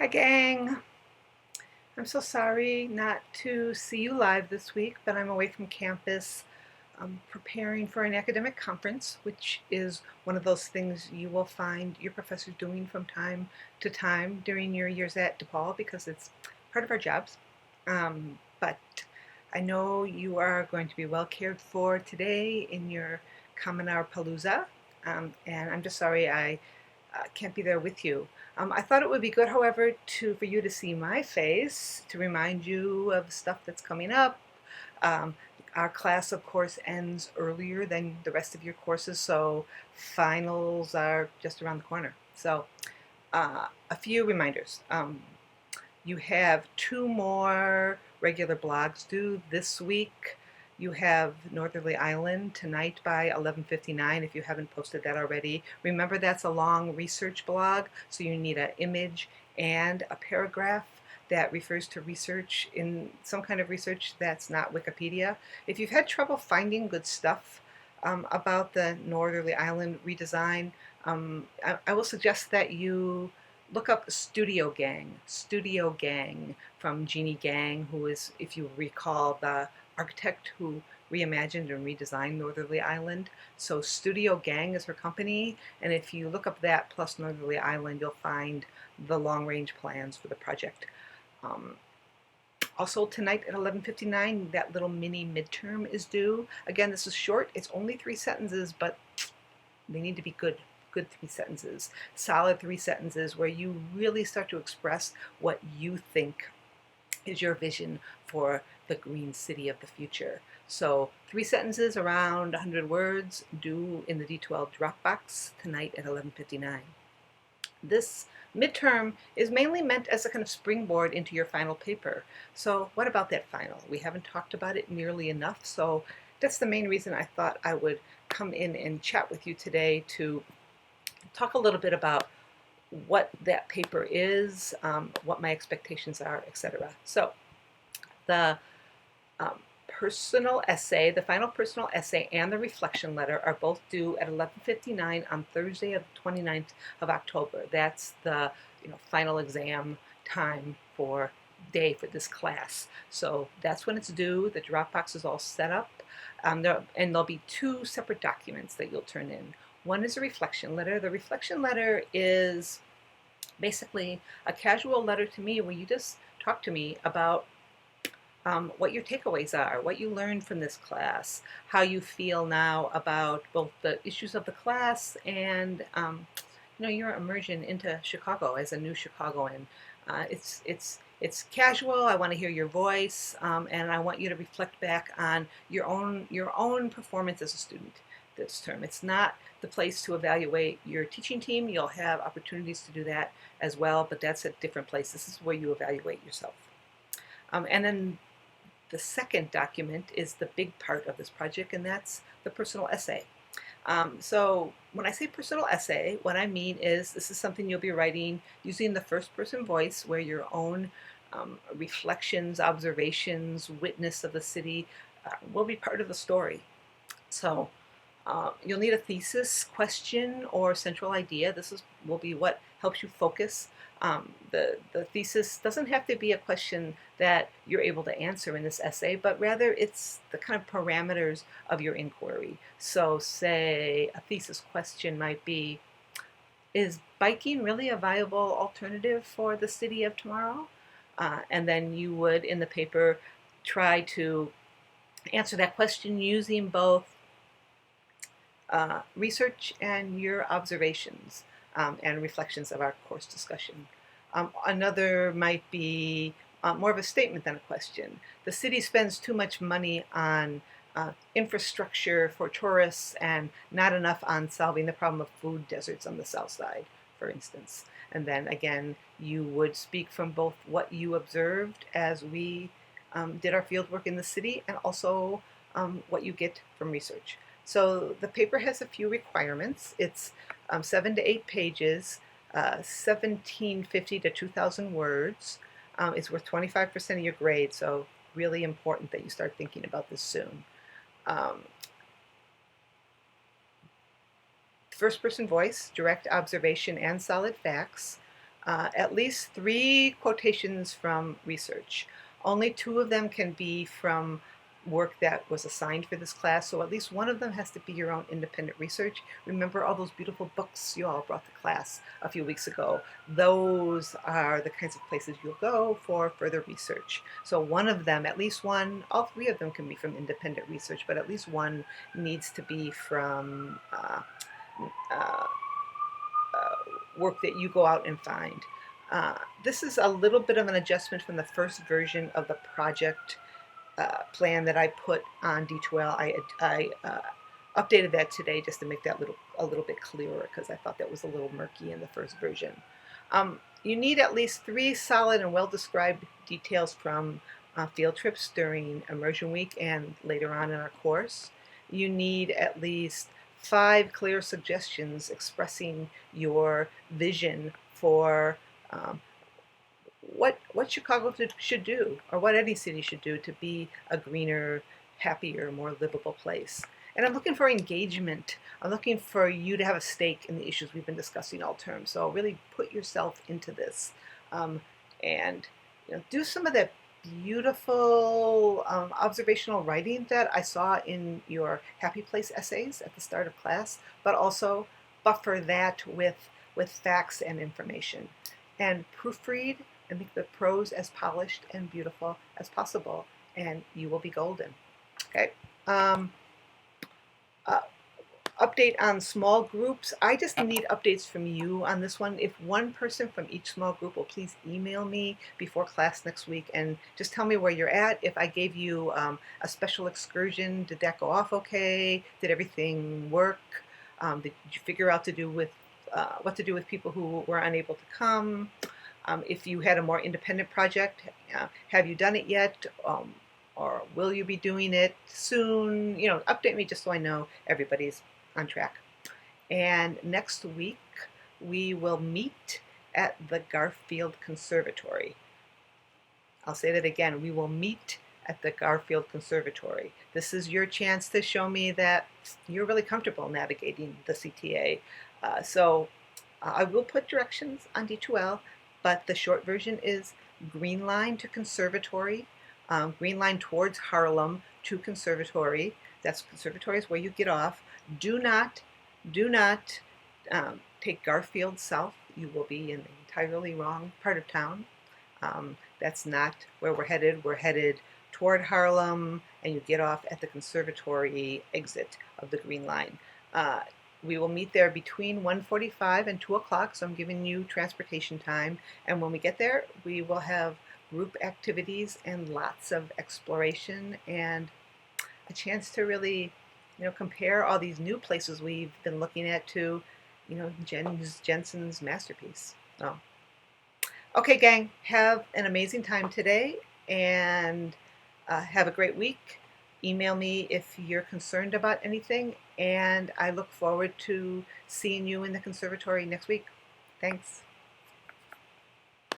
Hi, gang. I'm so sorry not to see you live this week, but I'm away from campus preparing for an academic conference, which is one of those things you will find your professors doing from time to time during your years at DePaul because it's part of our jobs. But I know you are going to be well cared for today in your Common Hour Palooza, and I'm just sorry I can't be there with you. I thought it would be good, however, for you to see my face to remind you of stuff that's coming up. Um, our class, of course, ends earlier than the rest of your courses, so finals are just around the corner. So, a few reminders. You have two more regular blogs due this week. You have Northerly Island tonight by 11:59 if you haven't posted that already. Remember, that's a long research blog, so you need an image and a paragraph that refers to research in some kind of research that's not Wikipedia. If you've had trouble finding good stuff about the Northerly Island redesign, I will suggest that you look up Studio Gang from Jeannie Gang, who is, if you recall, the architect who reimagined and redesigned Northerly Island. So Studio Gang is her company, and if you look up that plus Northerly Island, you'll find the long-range plans for the project. Um, Also tonight at 11:59, that little mini midterm is due. Again, this is short. It's only 3 sentences, but they need to be good 3 sentences, solid 3 sentences where you really start to express what you think is your vision for the green city of the future. So 3 sentences around 100 words due in the D12 Dropbox tonight at 11:59. This midterm is mainly meant as a kind of springboard into your final paper. So what about that final? We haven't talked about it nearly enough, so that's the main reason I thought I would come in and chat with you today to talk a little bit about what that paper is, what my expectations are, etc. So the um, personal essay, the final personal essay and the reflection letter are both due at 11:59 on Thursday of the 29th of October. That's the final exam time for day for this class. So that's when it's due. The Dropbox is all set up. And there'll be two separate documents that you'll turn in. One is a reflection letter. The reflection letter is basically a casual letter to me where you just talk to me about what your takeaways are, what you learned from this class, how you feel now about both the issues of the class and your immersion into Chicago as a new Chicagoan. It's casual. I want to hear your voice, and I want you to reflect back on your own performance as a student this term. It's not the place to evaluate your teaching team. You'll have opportunities to do that as well, but that's a different place. This is where you evaluate yourself. And then the second document is the big part of this project, and that's the personal essay. So when I say personal essay, what I mean is this is something you'll be writing using the first person voice where your own reflections, observations, witness of the city will be part of the story. So you'll need a thesis, question, or central idea. Will be what helps you focus. The thesis doesn't have to be a question that you're able to answer in this essay, but rather it's the kind of parameters of your inquiry. So say a thesis question might be, is biking really a viable alternative for the city of tomorrow? And then you would, in the paper, try to answer that question using both research and your observations and reflections of our course discussion. Another might be more of a statement than a question. The city spends too much money on infrastructure for tourists and not enough on solving the problem of food deserts on the south side, for instance. And then again, you would speak from both what you observed as we did our field work in the city and also what you get from research. So the paper has a few requirements. It's 7 to 8 pages, 1750 to 2,000 words. It's worth 25% of your grade, so really important that you start thinking about this soon. First person voice, direct observation, and solid facts. at least 3 quotations from research. Only 2 of them can be from work that was assigned for this class, so at least one of them has to be your own independent research. Remember all those beautiful books you all brought to class a few weeks ago? Those are the kinds of places you'll go for further research. So one of them, at least one, all 3 of them can be from independent research, but at least one needs to be from uh, work that you go out and find. This is a little bit of an adjustment from the first version of the project plan that I put on D2L. I updated that today just to make that a little bit clearer because I thought that was a little murky in the first version. You need at least 3 solid and well-described details from field trips during immersion week and later on in our course. You need at least 5 clear suggestions expressing your vision for what Chicago should do, or what any city should do to be a greener, happier, more livable place. And I'm looking for engagement. I'm looking for you to have a stake in the issues we've been discussing all term. So really put yourself into this, and do some of that beautiful observational writing that I saw in your Happy Place essays at the start of class, but also buffer that with facts and information. And proofread and make the prose as polished and beautiful as possible, and you will be golden. Okay. Update on small groups. I just need updates from you on this one. If one person from each small group will please email me before class next week and just tell me where you're at. If I gave you a special excursion, did that go off okay? Did everything work? Did you figure out what to do with people who were unable to come? If you had a more independent project, have you done it yet? Or will you be doing it soon? Update me just so I know everybody's on track. And next week, we will meet at the Garfield Conservatory. I'll say that again. We will meet at the Garfield Conservatory. This is your chance to show me that you're really comfortable navigating the CTA. So I will put directions on D2L, but the short version is Green Line to Conservatory, Green Line towards Harlem to Conservatory. That's Conservatory is where you get off. Do not take Garfield south. You will be in the entirely wrong part of town. That's not where we're headed. We're headed toward Harlem, and you get off at the Conservatory exit of the Green Line. We will meet there between 1:45 and 2 o'clock, so I'm giving you transportation time. And when we get there, we will have group activities and lots of exploration and a chance to really, compare all these new places we've been looking at to, Jensen's masterpiece. Oh. Okay, gang, have an amazing time today, and have a great week. Email me if you're concerned about anything, and I look forward to seeing you in the conservatory next week. Thanks.